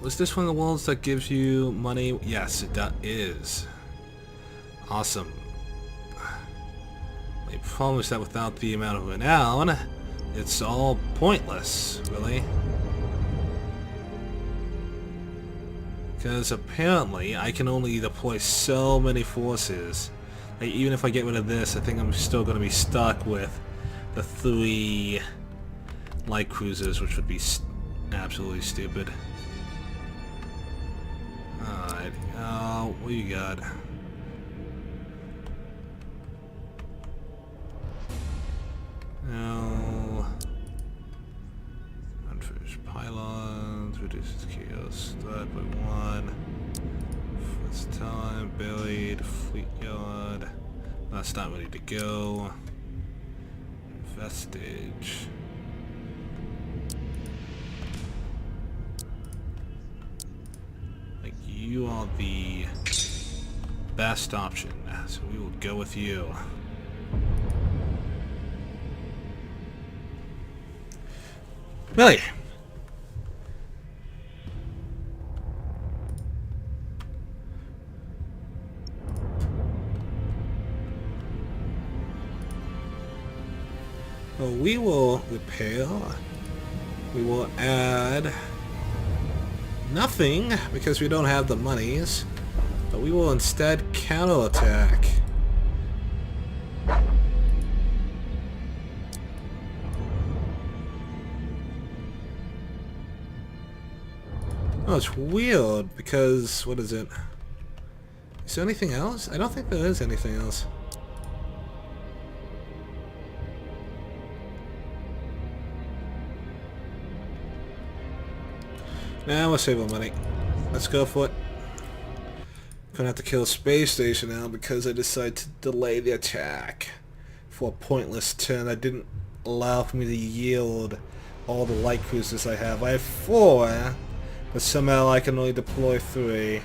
Was this one of the worlds that gives you money? Yes, it is. Awesome. The problem is that without the amount of renown, it's all pointless, really. Because apparently I can only deploy so many forces. Like, even if I get rid of this, I think I'm still going to be stuck with the 3 light cruisers, which would be absolutely stupid. Alright, what do you got? No. Unfinished pylons, reduces chaos, start by 1. First time, buried, fleet yard. That's not ready to go. Vestige. Like, you are the best option, so we will go with you. Really? Well, we will repair. We will add nothing because we don't have the monies, but we will instead counterattack. Oh, it's weird because, what is it? Is there anything else? I don't think there is anything else. Now we'll save our money. Let's go for it. Gonna have to kill a space station now because I decided to delay the attack for a pointless turn that didn't allow for me to yield all the light cruisers I have. I have 4, but somehow I can only deploy 3.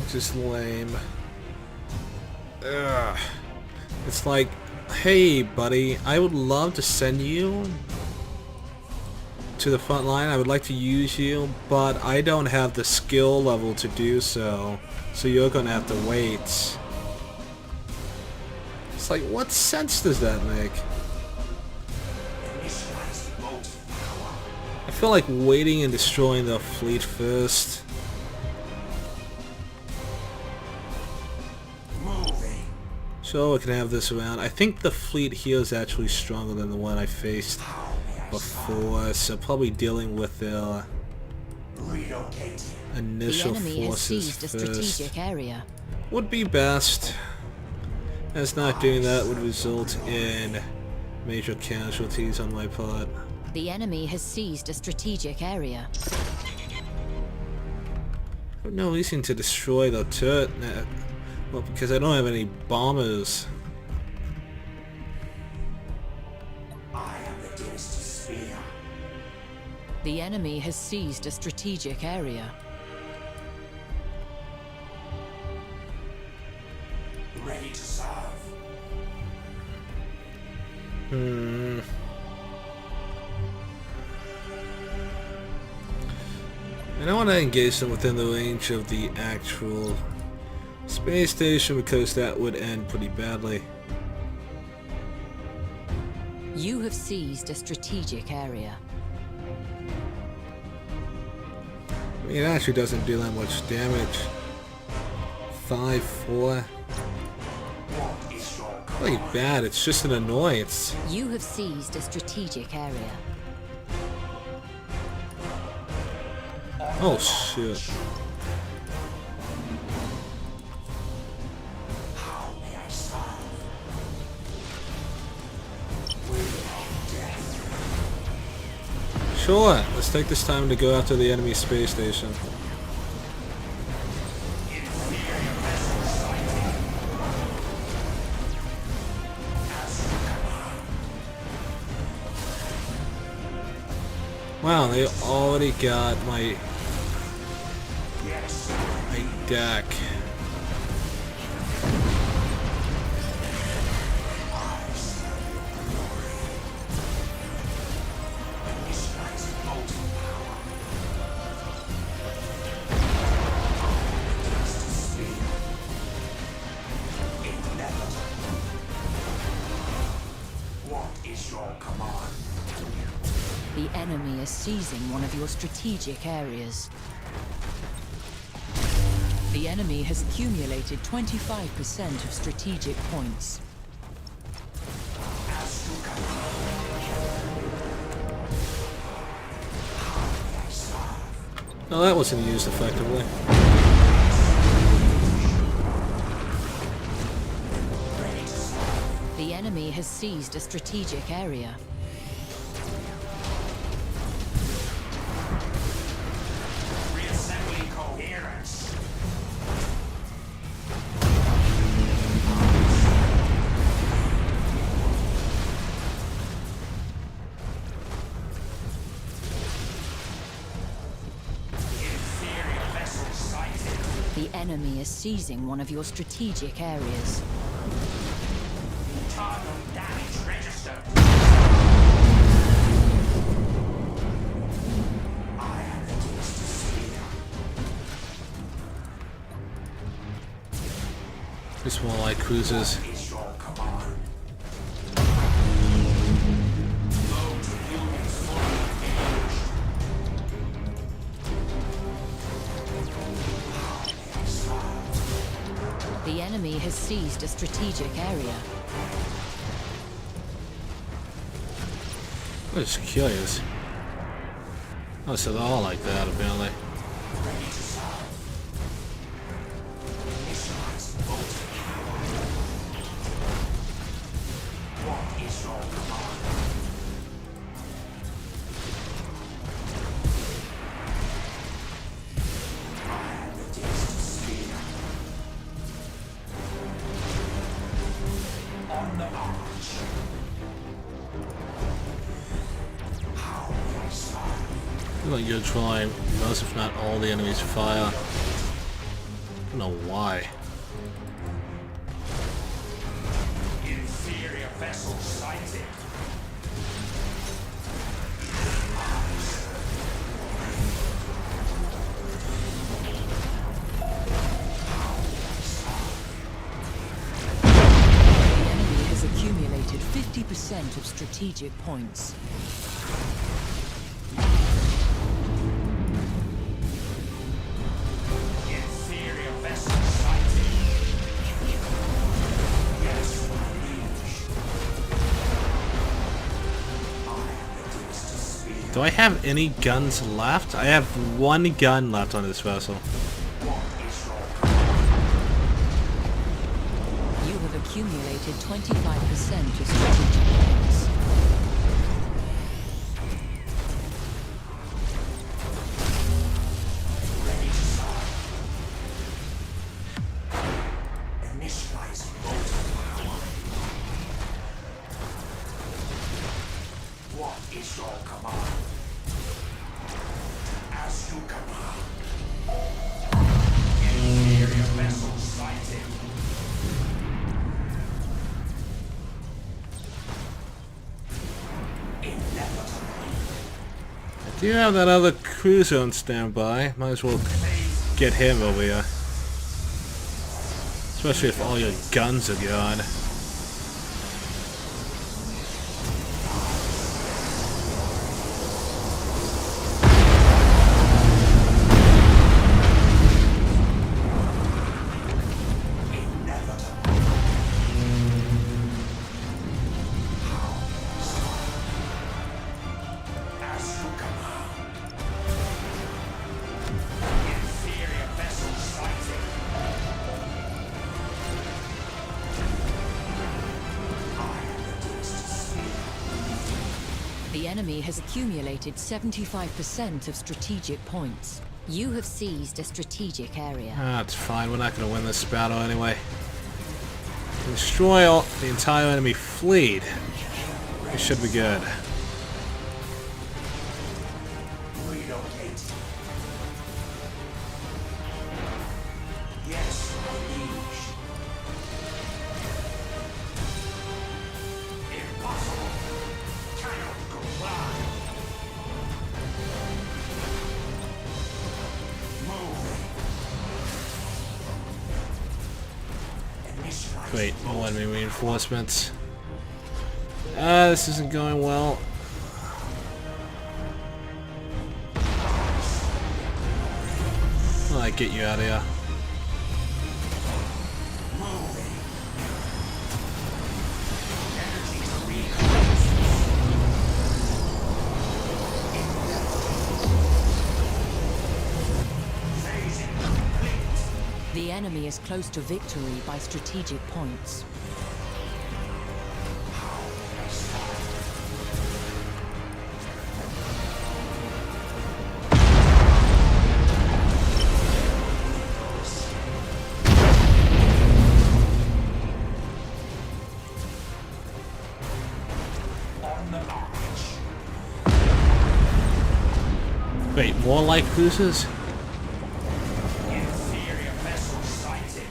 Which is lame. Ugh. It's like, hey buddy, I would love to send you to the front line. I would like to use you, but I don't have the skill level to do so. So you're gonna have to wait. It's like, what sense does that make? I feel like waiting and destroying the fleet first. So I can have this around. I think the fleet here is actually stronger than the one I faced before, so probably dealing with their initial forces first area. would be best, as not doing that would result in major casualties on my part. The enemy has seized a strategic area. I have no reason to destroy the turret net. Well, because I don't have any bombers. The enemy has seized a strategic area. Ready to serve. I don't want to engage them within the range of the actual space station because that would end pretty badly. You have seized a strategic area. I mean, it actually doesn't do that much damage. 5-4. Really bad, it's just an annoyance. You have seized a strategic area. Oh shit. Sure, let's take this time to go after the enemy space station. Wow, they already got my deck. is your command? The enemy is seizing one of your strategic areas. The enemy has accumulated 25% of strategic points. As you command. No, that wasn't used effectively. The enemy has seized a strategic area. Reassembling coherence. Inferior vessel sighted. The enemy is seizing one of your strategic areas. Target damage registered. I am the beast to see. It's more like cruisers. Is your command? Load units fully engaged. The enemy has seized a strategic area. I'm just curious. Oh, so they're all like that, apparently. Ready to serve. Initialize bolt. What is your command? I am the distant sphere. On the march. How will I serve? Look like you're drawing most, if not all, the enemy's fire. I don't know why. Inferior vessel sighted. The enemy has accumulated 50% of strategic points. Inferior vessel sighted. Yes, my liege. I am the distant sphere. Do I have any guns left? I have one gun left on this vessel. What is your command? You have accumulated 25% of strategic points. Ready to serve. Initialize motor power. What is your command? As you command. Inferior vessel sighted. Inevitably. Do you have that other cruiser on standby? Might as well get him over here. Especially if all your guns are gone. As you command. Inferior vessel sighted. I am the distant sphere. The enemy has accumulated 75% of strategic points. You have seized a strategic area. That's fine, we're not going to win this battle anyway. Destroy all, the entire enemy fleet. We should be good. Relocate. Yes, my liege. Impossible. Cannot comply. Move. Initialize Great, no enemy reinforcements. This isn't going well. I'll get you out of here. The enemy is close to victory by strategic points. Wait, more light cruisers? Inferior vessel sighted.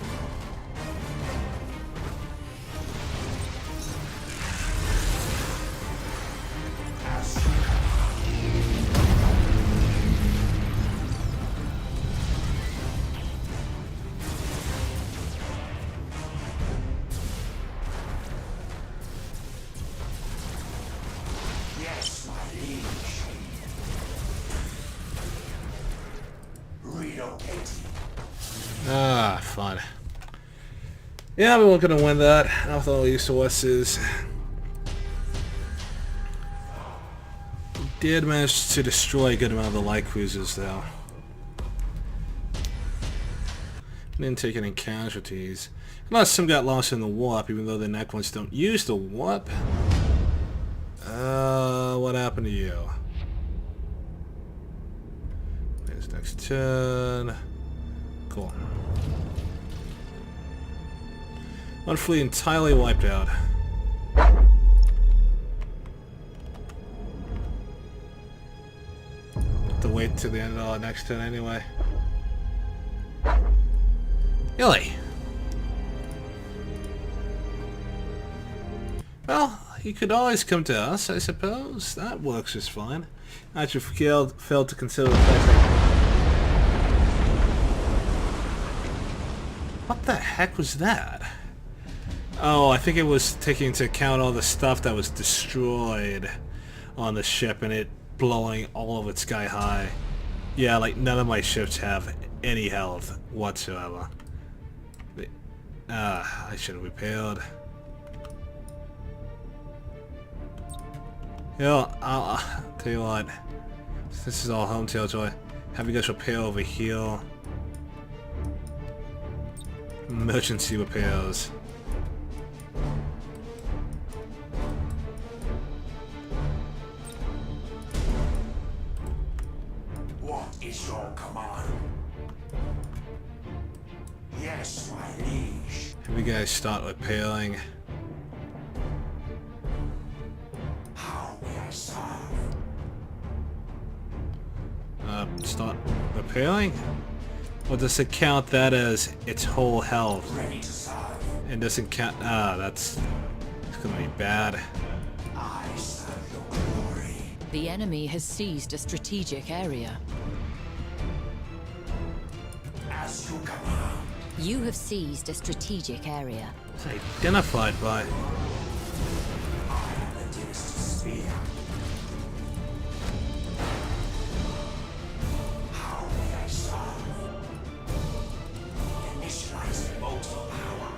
Yes, my liege. Relocating. Ah, fun. Yeah, we weren't gonna win that with all these sources. We did manage to destroy a good amount of the light cruisers, though. Didn't take any casualties. Unless some got lost in the warp, even though the Necrons don't use the warp. What happened to you? There's next turn. Cool. One fleet entirely wiped out. Have to wait till the end of our next turn anyway. Really? Well, you could always come to us, I suppose. That works just fine. I actually failed to consider the fact that... What the heck was that? Oh, I think it was taking into account all the stuff that was destroyed on the ship and it blowing all of it sky high. Yeah, like none of my ships have any health whatsoever. I should have repaired. Yeah, I'll tell you what. This is all home territory. Have you guys repair over here. Emergency repairs. What is your command? Yes, my liege. Have you guys start repairing. How may I serve? Start repairing? Or does it count that as its whole health? Ready to serve. And doesn't count... it's gonna be bad. I serve your glory. The enemy has seized a strategic area. As you command. You have seized a strategic area. It's identified by... I am the dearest spear. How may I serve? Initialize motor power.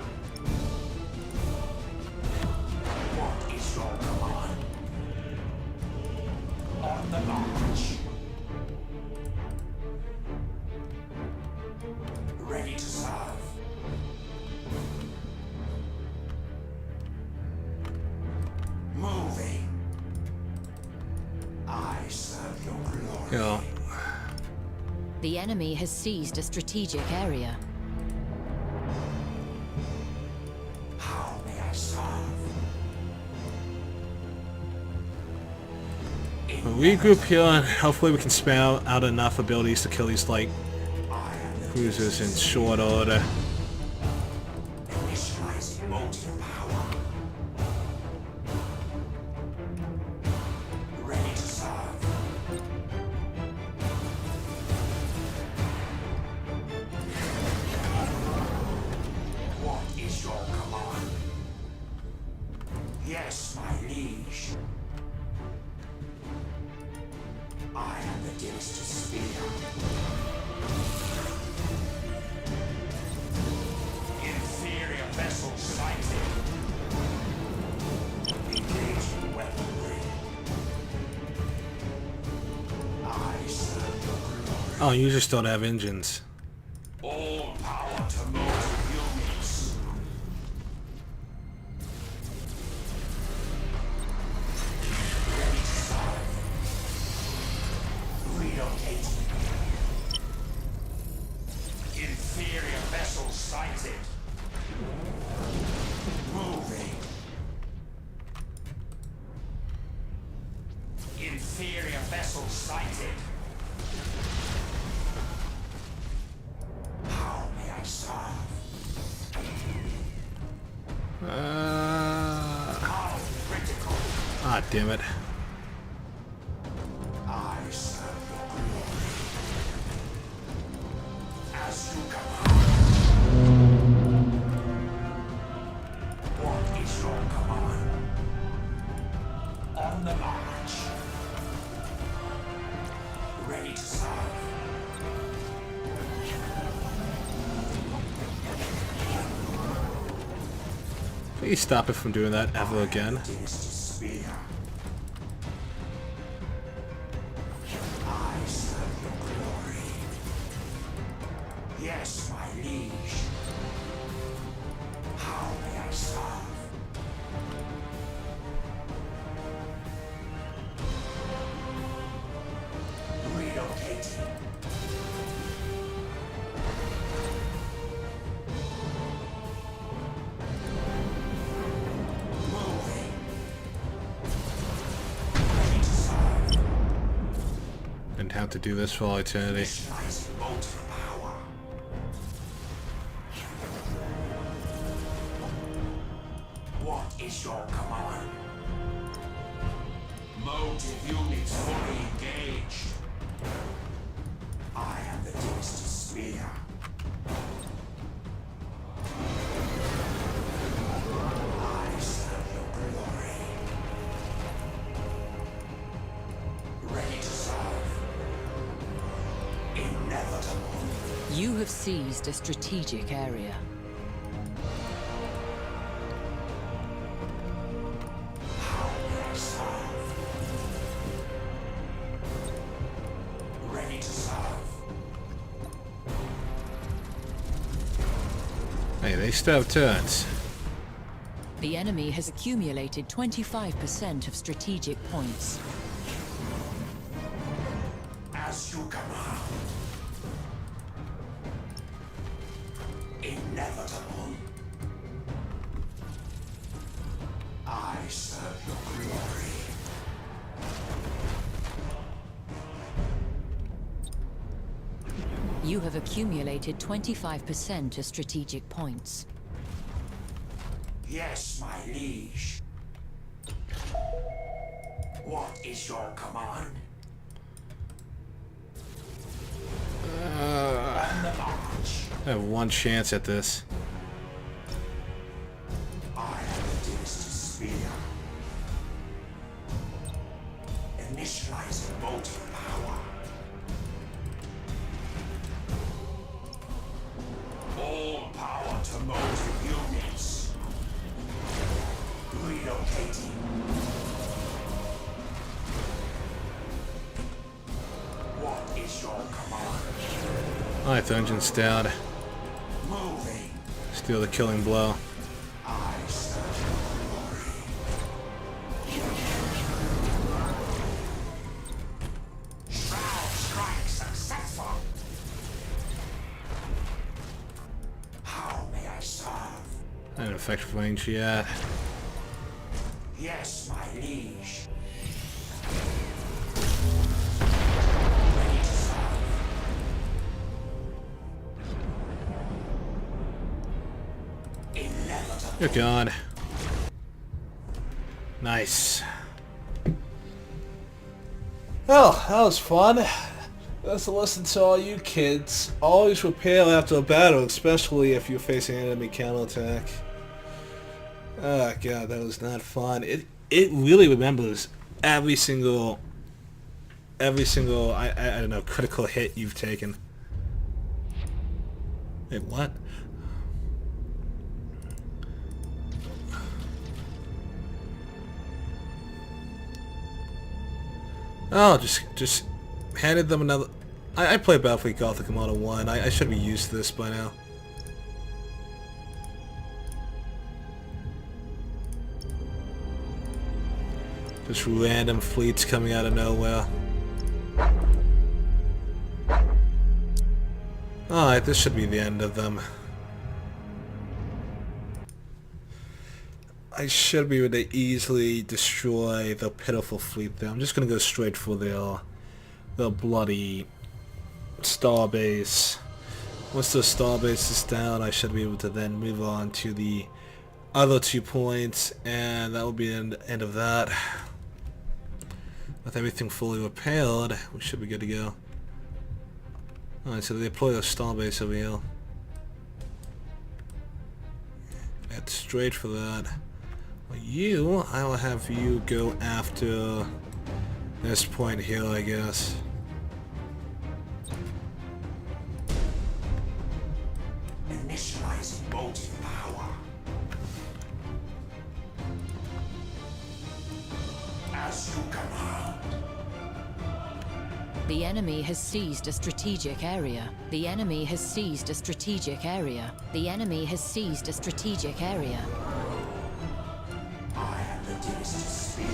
What is your command? On the march. Ready to serve. Moving. I serve your glory. You know, The enemy has seized a strategic area. How may I serve? we'll regroup here and hopefully we can spam out enough abilities to kill these light I am the cruisers in short order. initializing motor power. Ready to serve. What is your command? Yes, my my liege. I am the dearest spear. Inferior vessel sighted. Engaging weaponry. I serve your glory. Oh, you just don't have engines. All power to motive units. Ready to serve. Relocating. Inferior vessel sighted. Moving. Inferior vessel sighted. How may I serve? How critical. Ah, damn it. I serve your glory. As you command. What is your command? On the march. Ready to serve. Please stop it from doing that ever again. Dearest spear. I serve your glory. Yes, my liege. How may I serve? Relocating. Moving. Ready to serve. And have to do this for all eternity. Initializing motive power. What is your command? Motive units fully engaged. I am the dearest spear. I serve your glory. Ready to serve. Inevitable. You have seized a strategic area. How may I serve? Ready to serve. Hey, they still have turns. The enemy has accumulated 25% of strategic points. As you command. Inevitable. I serve your glory. You have accumulated 25% of strategic points. Yes, my liege. What is your command? On the march. I have one chance at this. I am the dearest spear. Initializing motive power. All power to motive units. Relocating. What is your command? Alright, the engine's down. Moving. Steal the killing blow. I serve your glory. Shroud strike successful. How may I serve? Not in effective range yet. Yes, my liege. Ready to serve. Inevitable. You're gone. Nice. Well, that was fun. That's a lesson to all you kids. Always prepare after a battle, especially if you're facing enemy counterattack. Oh god, that was not fun. It it really remembers every single I don't know, critical hit you've taken. Wait, what? Oh, just handed them another. I played Battlefleet Gothic Armada 1. I should be used to this by now. Just random fleets coming out of nowhere. Alright, this should be the end of them. I should be able to easily destroy the pitiful fleet there. I'm just gonna go straight for the bloody starbase. Once the starbase is down, I should be able to then move on to the other 2 points, and that will be the end of that. With everything fully repaired, we should be good to go. Alright, so they deploy a starbase over here. Head straight for that. Well, I will have you go after this point here, I guess. Initializing motive power. As you command. The enemy has seized a strategic area. The enemy has seized a strategic area. The enemy has seized a strategic area. I am the dearest spear.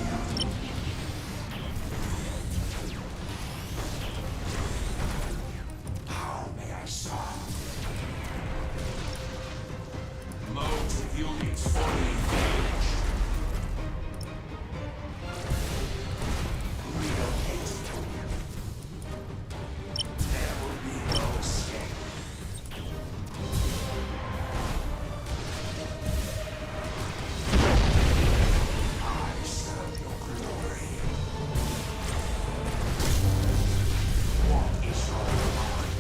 How may I serve? Motive units fully engaged. Relocate. There will be no escape. I serve your glory. What is your command?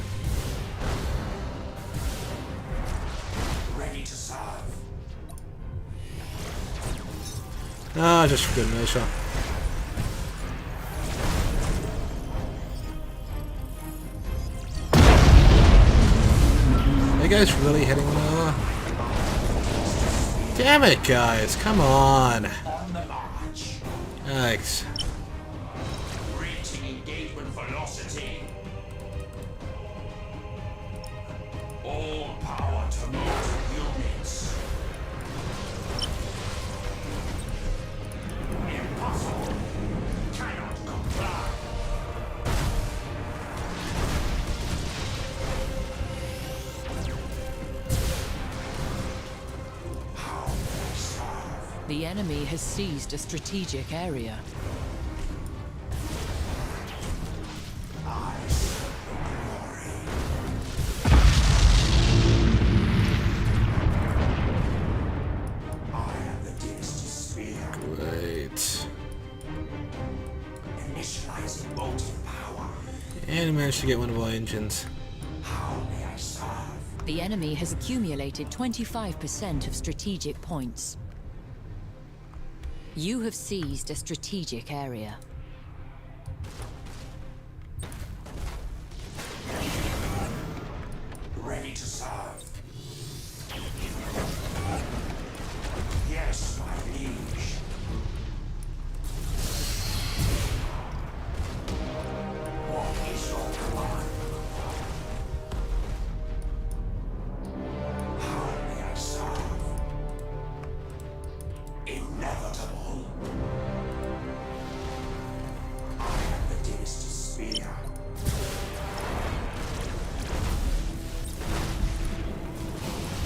Ready to serve. Ah, just for good measure. Are you guys really hitting one another? Damn it, guys! Come on! On the march. Thanks. Reaching engagement velocity. All power to motive units. Impossible. Cannot comply. How may I serve? The enemy has seized a strategic area. I serve your glory. I am the dynasty spear. Great. Initializing motive power. And we managed to get one of our engines. How may I serve? The enemy has accumulated 25% of strategic points. You have seized a strategic area. Ready to serve. Yes, my liege. What is your command? How may I serve? Inevitable. I am the dynasty spear.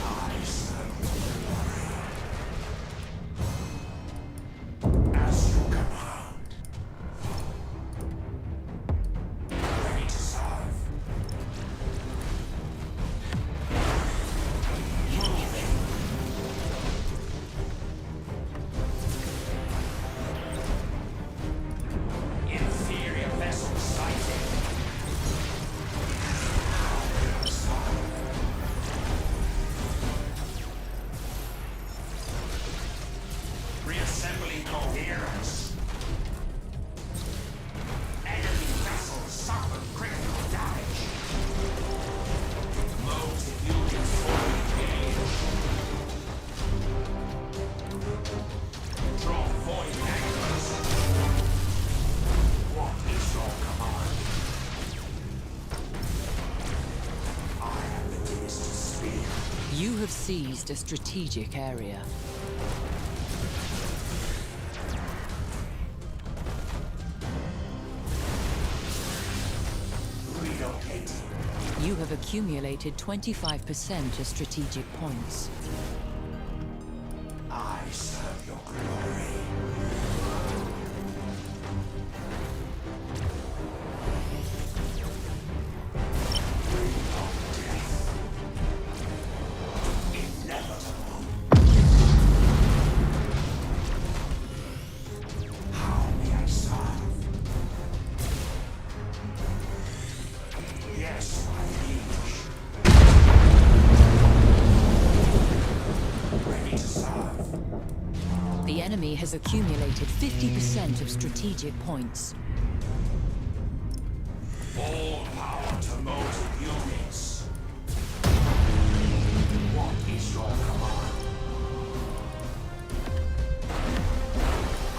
I serve your glory. seized a strategic area. Relocating. You have accumulated 25% of strategic points. I serve your glory. The enemy has accumulated 50% of strategic points. All power to motive units. What is your command?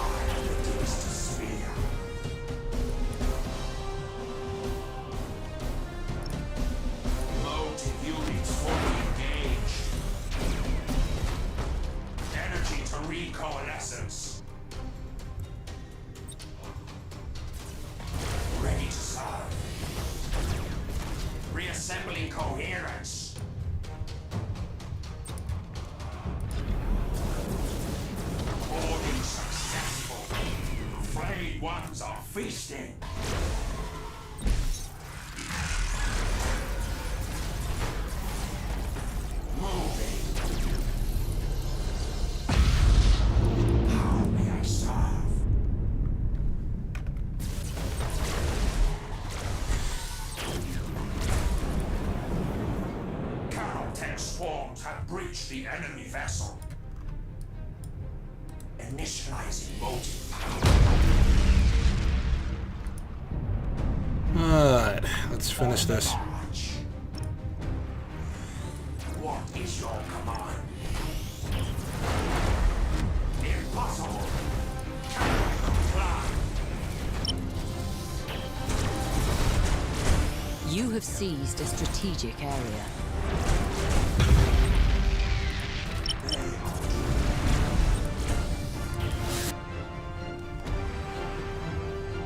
I am the Dexter Spear. Motive units fully engaged. Energy to recoalescence. Ready to serve. Reassembling coherence. Boarding successful. Frayed ones are feasting. Moving. How may I serve? Carotech swarms have breached the enemy vessel. Initializing motive power. Alright, let's finish On the this. march. What is your command? Impossible. Cannot comply. You have seized a strategic area.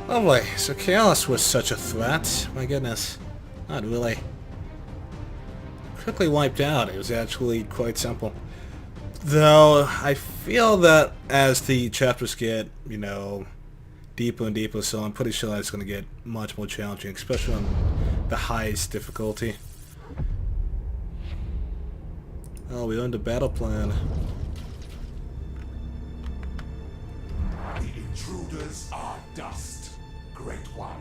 Lovely. So Chaos was such a threat. My goodness. Not really. Quickly wiped out. It was actually quite simple. Though, I feel that as the chapters get, you know, deeper and deeper, so I'm pretty sure it's going to get much more challenging, especially on the highest difficulty. Oh, we learned a battle plan. The intruders are dust, Great One.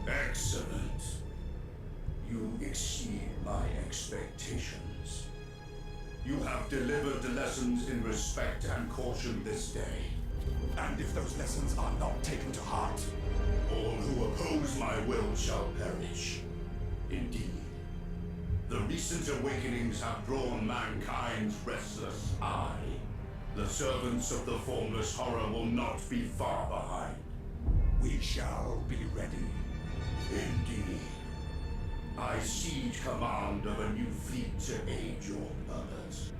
Excellent. You exceed my expectations. You have delivered the lessons in respect and caution this day. And if those lessons are not taken to heart, All who oppose my will shall perish. Indeed. The recent awakenings have drawn mankind's restless eye. The servants of the formless horror will not be far behind. we shall be ready. Indeed. I siege command of a new fleet to aid your purpose.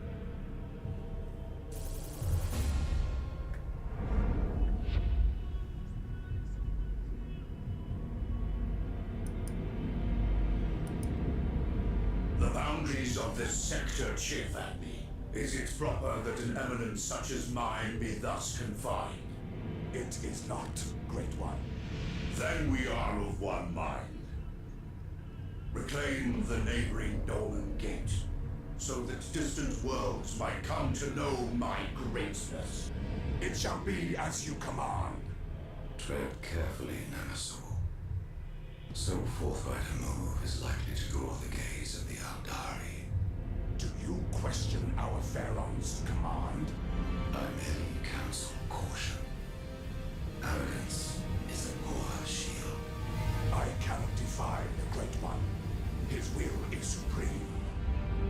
The boundaries of this sector chafe at me. Is it proper that an eminence such as mine be thus confined? It is not, Great One. Then we are of one mind. Reclaim the neighboring Dolmen Gate, so that distant worlds might come to know my greatness. It shall be as you command. Tread carefully, Nemesis. So forthright a move is likely to draw the gaze of the Aldari. Do you question our Pharaoh's command? I merely counsel caution. Arrogance is a poor shield. I cannot defy the Great One. His will is supreme.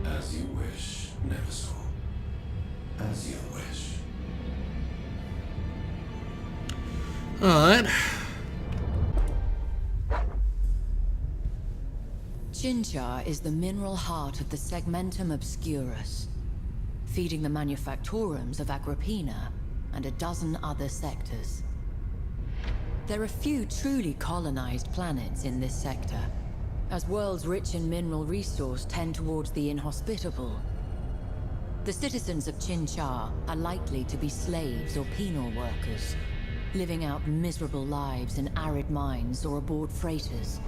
As you wish, Nemesis. As you wish. Alright. Chinchar is the mineral heart of the Segmentum Obscurus. feeding the manufactorums of Agrippina and a dozen other sectors. There are few truly colonized planets in this sector, as worlds rich in mineral resource tend towards the inhospitable. The citizens of Chinchar are likely to be slaves or penal workers, living out miserable lives in arid mines or aboard freighters.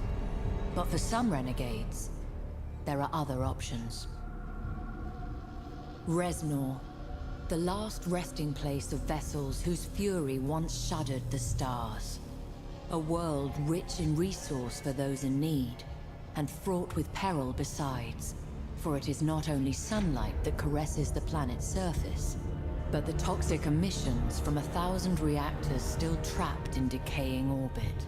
But for some renegades, there are other options. Resnor, the last resting place of vessels whose fury once shuddered the stars. A world rich in resource for those in need, and fraught with peril besides, for it is not only sunlight that caresses the planet's surface, but the toxic emissions from 1,000 reactors still trapped in decaying orbit.